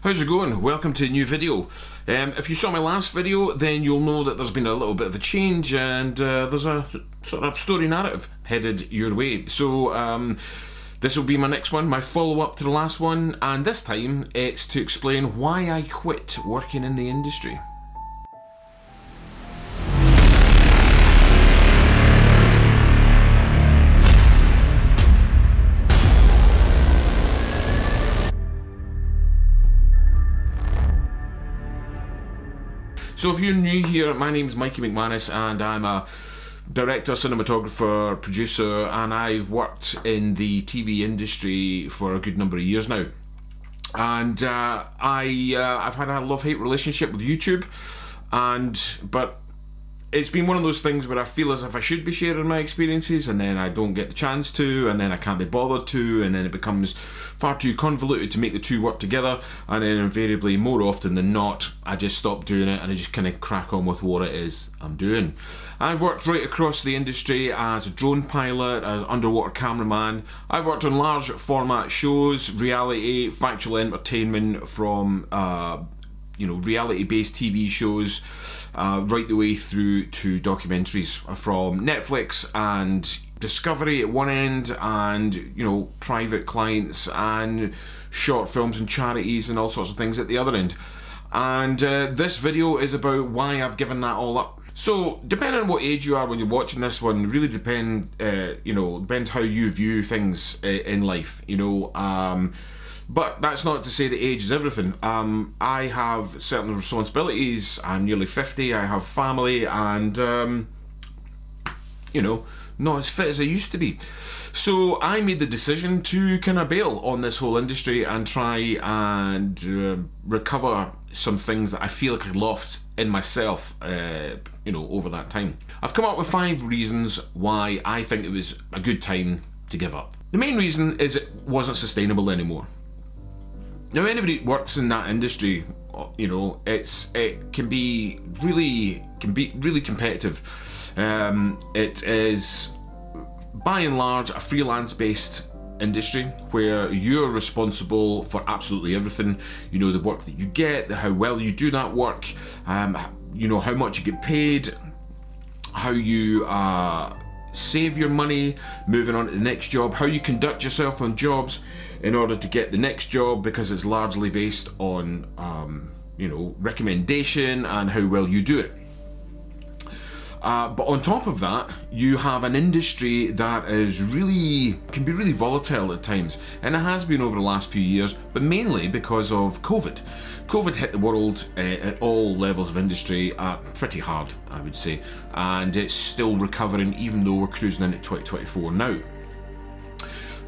How's it going? Welcome to a new video. If you saw my last video, then you'll know that there's been a little bit of a change and there's a sort of story narrative headed your way. So this will be my next one, my follow-up to the last one, and this time it's to explain why I quit working in the industry. So if you're new here, my name is Mikey McManus and I'm a director, cinematographer, producer, and I've worked in the TV industry for a good number of years now. And I've had a love-hate relationship with YouTube, but it's been one of those things where I feel as if I should be sharing my experiences and then I don't get the chance to, and then I can't be bothered to, and then it becomes far too convoluted to make the two work together, and then invariably, more often than not, I just stop doing it and I just kind of crack on with what it is I'm doing. I've worked right across the industry as a drone pilot, as underwater cameraman. I've worked on large format shows, reality, factual entertainment from reality-based TV shows, right the way through to documentaries from Netflix and Discovery at one end, and private clients and short films and charities and all sorts of things at the other end. And this video is about why I've given that all up. So depending on what age you are when you're watching this one, really depends how you view things in life, But that's not to say that age is everything. I have certain responsibilities. I'm nearly 50. I have family, and not as fit as I used to be. So I made the decision to kind of bail on this whole industry and try and recover some things that I feel like I lost in myself, over that time. I've come up with 5 reasons why I think it was a good time to give up. The main reason is it wasn't sustainable anymore. Now, anybody who works in that industry, it can be really competitive. It is, by and large, a freelance-based industry where you're responsible for absolutely everything. The work that you get, how well you do that work, how much you get paid, how you save your money, moving on to the next job, how you conduct yourself on jobs in order to get the next job, because it's largely based on recommendation and how well you do it. But on top of that, you have an industry that can be really volatile at times, and it has been over the last few years, but mainly because of COVID. COVID hit the world at all levels of industry pretty hard, I would say, and it's still recovering even though we're cruising into 2024 now.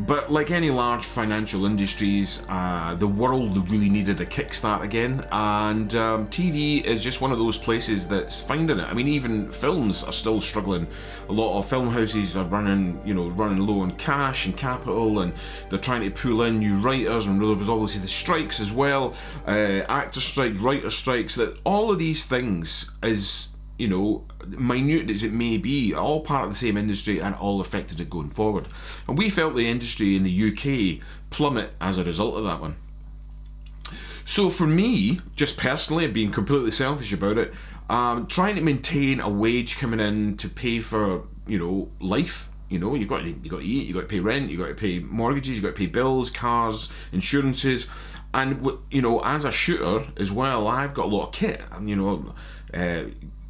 But like any large financial industries, the world really needed a kickstart again, and TV is just one of those places that's finding it. I mean, even films are still struggling. A lot of film houses are running low on cash and capital, and they're trying to pull in new writers, and there was obviously the strikes as well, actor strikes, writer strikes, that all of these things is, minute as it may be, all part of the same industry and all affected it going forward. And we felt the industry in the UK plummet as a result of that one. So for me, just personally, being completely selfish about it, trying to maintain a wage coming in to pay for, life. You've got to eat, you've got to pay rent, you've got to pay mortgages, you've got to pay bills, cars, insurances. And, as a shooter as well, I've got a lot of kit,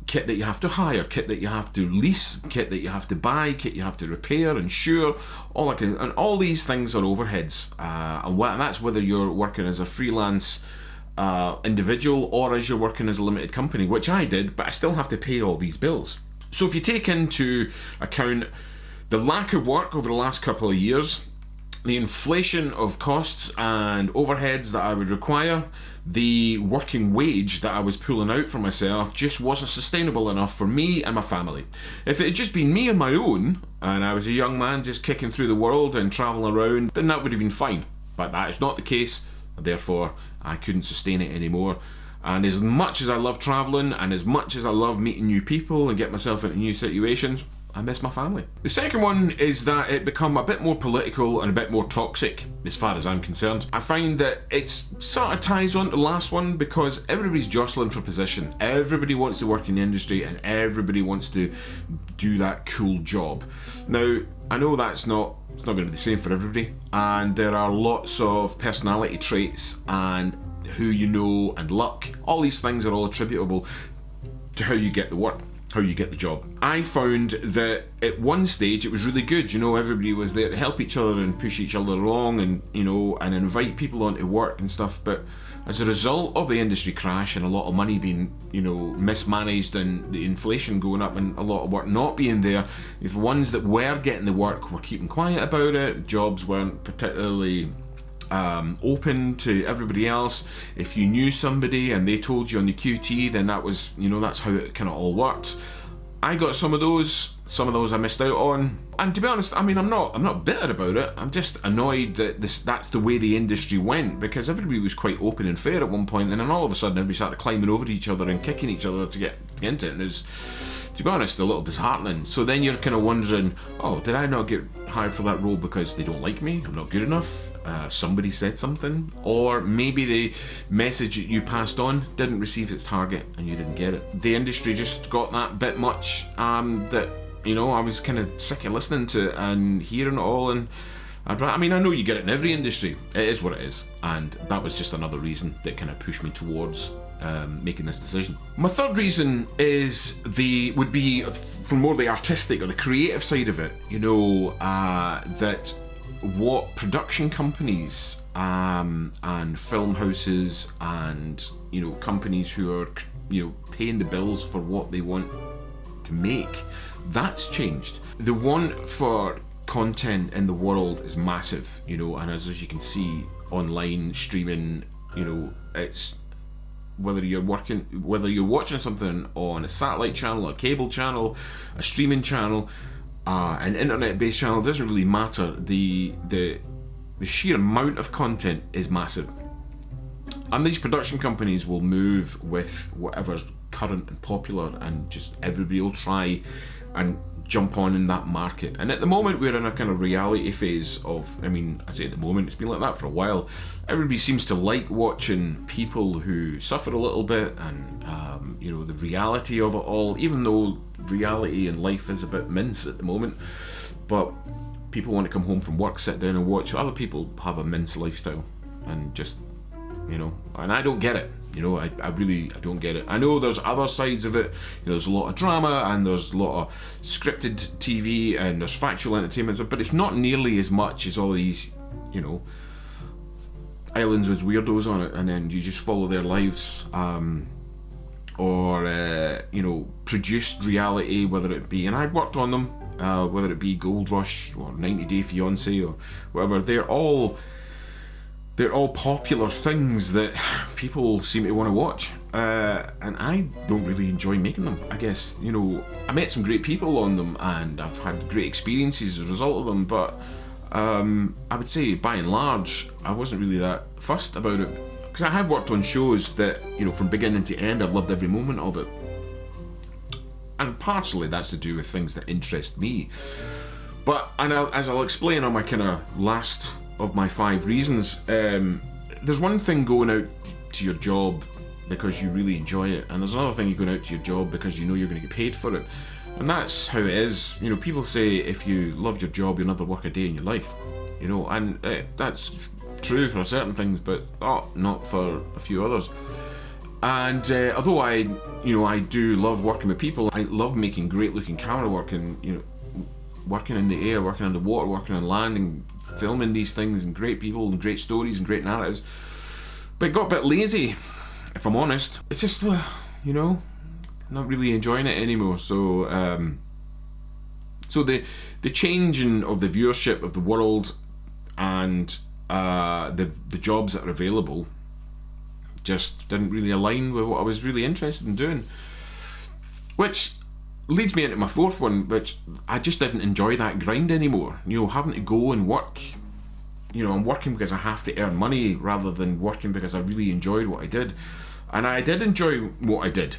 kit that you have to hire, kit that you have to lease, kit that you have to buy, kit you have to repair, insure, and all these things are overheads. And that's whether you're working as a freelance individual or as you're working as a limited company, which I did, but I still have to pay all these bills. So if you take into account the lack of work over the last couple of years, the inflation of costs and overheads that I would require, the working wage that I was pulling out for myself just wasn't sustainable enough for me and my family. If it had just been me on my own, and I was a young man just kicking through the world and travelling around, then that would have been fine. But that is not the case, and therefore I couldn't sustain it anymore. And as much as I love travelling, and as much as I love meeting new people and get myself into new situations, I miss my family. The second one is that it become a bit more political and a bit more toxic, as far as I'm concerned. I find that it's sort of ties on to the last one because everybody's jostling for position. Everybody wants to work in the industry and everybody wants to do that cool job. Now, I know it's not going to be the same for everybody, and there are lots of personality traits and who you know and luck. All these things are all attributable to how you get the work, how you get the job. I found that at one stage it was really good, everybody was there to help each other and push each other along and, and invite people onto work and stuff, but as a result of the industry crash and a lot of money being, mismanaged and the inflation going up and a lot of work not being there, the ones that were getting the work were keeping quiet about it, jobs weren't particularly open to everybody else. If you knew somebody and they told you on the QT, then that was, that's how it kind of all worked. I got some of those I missed out on, and to be honest, I'm not bitter about it. I'm just annoyed that that's the way the industry went, because everybody was quite open and fair at one point, and then all of a sudden everybody started climbing over each other and kicking each other to get into it, and it was, to be honest, a little disheartening. So then you're kind of wondering, oh, did I not get hired for that role because they don't like me? I'm not good enough? Somebody said something? Or maybe the message that you passed on didn't receive its target and you didn't get it. The industry just got that bit much that, I was kind of sick of listening to it and hearing it all, and I know you get it in every industry. It is what it is, and that was just another reason that kind of pushed me towards making this decision. My third reason would be from more the artistic or the creative side of it. That what production companies and film houses and companies who are paying the bills for what they want to make, that's changed. The want for content in the world is massive, and as you can see online streaming, it's whether you're watching something on a satellite channel, a cable channel, a streaming channel, an internet-based channel, doesn't really matter. The sheer amount of content is massive, and these production companies will move with whatever's current and popular, and just everybody will try and jump on in that market. And at the moment we're in a kind of reality phase of, I say at the moment, it's been like that for a while. Everybody seems to like watching people who suffer a little bit, and the reality of it all, even though reality and life is a bit mince at the moment, but people want to come home from work, sit down and watch other people have a mince lifestyle, and just, and I don't get it. I really don't get it. I know there's other sides of it. There's a lot of drama and there's a lot of scripted TV and there's factual entertainment, but it's not nearly as much as all these, islands with weirdos on it, and then you just follow their lives, or produced reality, whether it be, and I worked on them, whether it be Gold Rush or 90 Day Fiancé or whatever. They're all popular things that people seem to want to watch, and I don't really enjoy making them. I guess, I met some great people on them and I've had great experiences as a result of them, but I would say by and large I wasn't really that fussed about it, because I have worked on shows that, from beginning to end, I've loved every moment of it, and partially that's to do with things that interest me. But, as I'll explain on my kind of last of my 5 reasons, there's one thing going out to your job because you really enjoy it, and there's another thing you're going out to your job because you're going to get paid for it, and that's how it is. People say if you love your job you'll never work a day in your life, and that's true for certain things, but not for a few others. And although I do love working with people, I love making great looking camera work, and working in the air, working underwater, working on land, and filming these things, and great people and great stories and great narratives. But it got a bit lazy, if I'm honest. It's just, not really enjoying it anymore. So the changing of the viewership of the world and the jobs that are available just didn't really align with what I was really interested in doing, which leads me into my 4th one, which I just didn't enjoy that grind anymore. Having to go and work. I'm working because I have to earn money rather than working because I really enjoyed what I did. And I did enjoy what I did.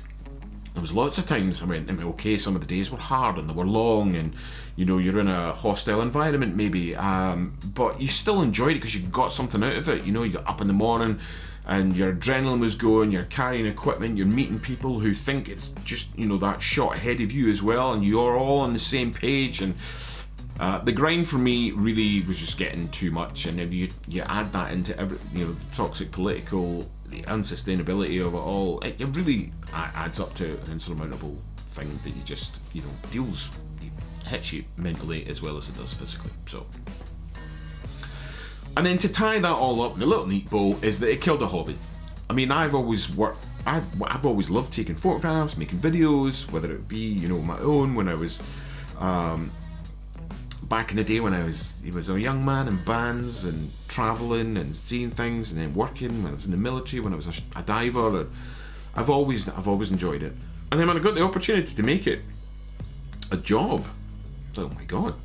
There was lots of times I went, okay, some of the days were hard and they were long, and you're in a hostile environment maybe, but you still enjoyed it because you got something out of it. You got up in the morning and your adrenaline was going, you're carrying equipment, you're meeting people who think it's just that shot ahead of you as well, and you're all on the same page. And the grind for me really was just getting too much, and then you add that into the toxic political, the unsustainability of it all. It really adds up to an insurmountable thing that you just hits you mentally as well as it does physically. So, and then to tie that all up in a little neat bow is that it killed a hobby. I mean, I've always loved taking photographs, making videos, whether it be my own when I was back in the day when I was a young man in bands and travelling and seeing things, and then working when I was in the military, when I was a diver. And I've always enjoyed it. And then when I got the opportunity to make it a job, I was like, oh my god,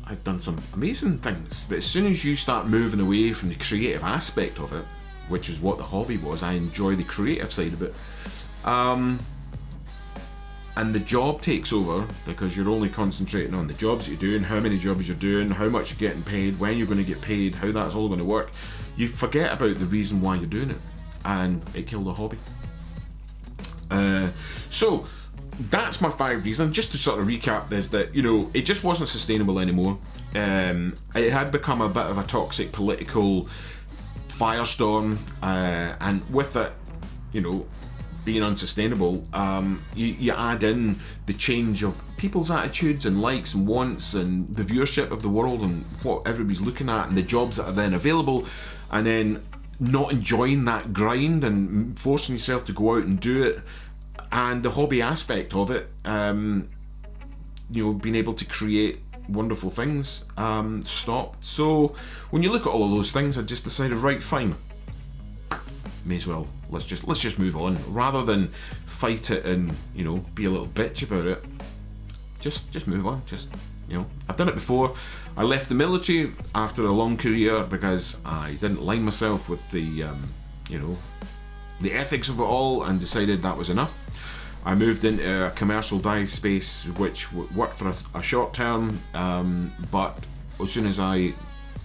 I've done some amazing things. But as soon as you start moving away from the creative aspect of it, which is what the hobby was, I enjoy the creative side of it, and the job takes over, because you're only concentrating on the jobs you're doing, how many jobs you're doing, how much you're getting paid, when you're going to get paid, how that's all going to work. You forget about the reason why you're doing it, and it killed the hobby. So that's my 5 reasons. Just to sort of recap this, that it just wasn't sustainable anymore. It had become a bit of a toxic political firestorm, and with it, being unsustainable, you add in the change of people's attitudes and likes and wants, and the viewership of the world and what everybody's looking at, and the jobs that are then available, and then not enjoying that grind and forcing yourself to go out and do it, and the hobby aspect of it, being able to create wonderful things, stopped. So when you look at all of those things, I just decided, right, fine, may as well, let's just move on, rather than fight it and be a little bitch about it. Just move on. I've done it before. I left the military after a long career because I didn't align myself with the the ethics of it all, and decided that was enough. I moved into a commercial dive space, which worked for a short term, but as soon as I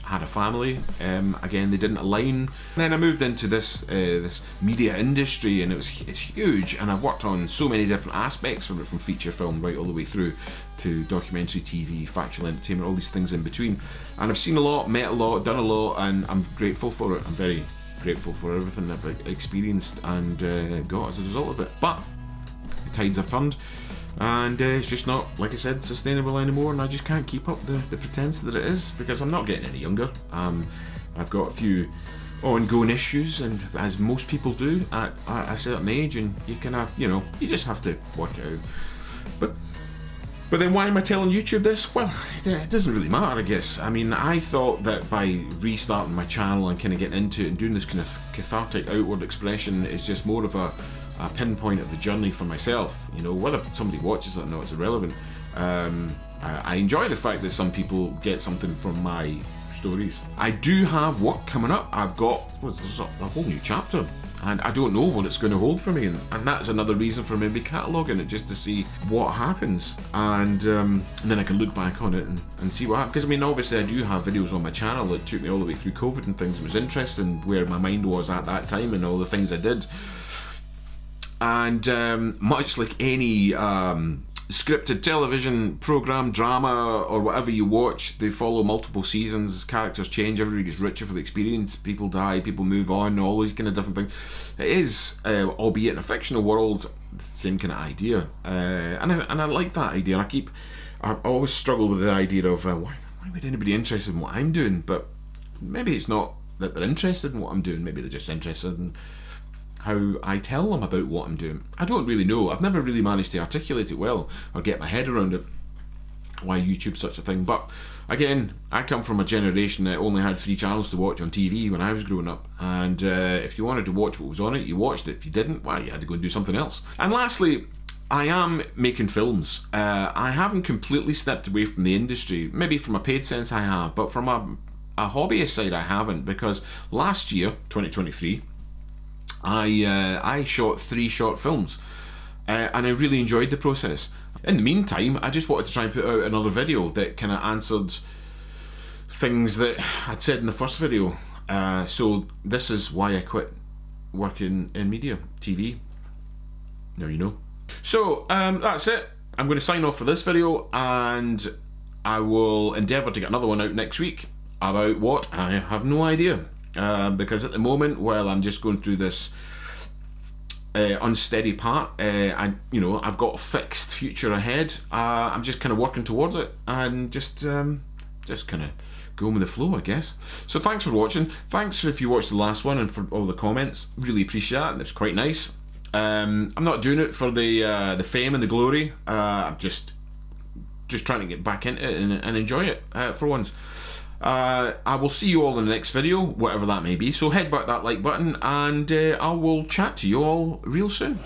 had a family, again, they didn't align. And then I moved into this media industry, and it's huge, and I've worked on so many different aspects from it, from feature film right all the way through to documentary TV, factual entertainment, all these things in between. And I've seen a lot, met a lot, done a lot, and I'm grateful for it. I'm very grateful for everything that I've experienced and got as a result of it. But the tides have turned, and it's just not, like I said, sustainable anymore, and I just can't keep up the pretense that it is, because I'm not getting any younger. I've got a few ongoing issues, and as most people do at a certain age, and you can have, you just have to work it out. But then why am I telling YouTube this? Well, it doesn't really matter, I guess. I mean, I thought that by restarting my channel and kind of getting into it and doing this kind of cathartic outward expression is just more of a pinpoint of the journey for myself. Whether somebody watches it or not, it's irrelevant. I enjoy the fact that some people get something from my stories. I do have work coming up. I've got there's a whole new chapter, and I don't know what it's going to hold for me, and that's another reason for maybe cataloguing it, just to see what happens, and then I can look back on it and see what happened. Because I mean, obviously I do have videos on my channel that took me all the way through COVID and things. It was interesting where my mind was at that time and all the things I did. And much like any scripted television program, drama, or whatever you watch, they follow multiple seasons, characters change, everybody gets richer for the experience, people die, people move on, all these kind of different things. It is, albeit in a fictional world, the same kind of idea, and I like that idea. I always struggle with the idea of why would anybody interested in what I'm doing? But maybe it's not that they're interested in what I'm doing, maybe they're just interested in how I tell them about what I'm doing. I don't really know. I've never really managed to articulate it well or get my head around it, why YouTube's such a thing. But again, I come from a generation that only had 3 channels to watch on TV when I was growing up, and if you wanted to watch what was on it, you watched it. If you didn't, well, you had to go and do something else. And lastly, I am making films. I haven't completely stepped away from the industry. Maybe from a paid sense I have, but from a hobbyist side I haven't, because last year, 2023, I shot 3 short films, and I really enjoyed the process. In the meantime, I just wanted to try and put out another video that kind of answered things that I'd said in the first video. So this is why I quit working in media, TV. Now you know. So that's it. I'm going to sign off for this video, and I will endeavour to get another one out next week. About what? I have no idea. Because at the moment, while I'm just going through this unsteady part, I've got a fixed future ahead. I'm just kind of working towards it, and just kind of going with the flow, I guess. So thanks for watching. Thanks if you watched the last one and for all the comments. Really appreciate that. It's quite nice. I'm not doing it for the fame and the glory. I'm just trying to get back into it and enjoy it for once. I will see you all in the next video, whatever that may be. So head back that like button, and I will chat to you all real soon.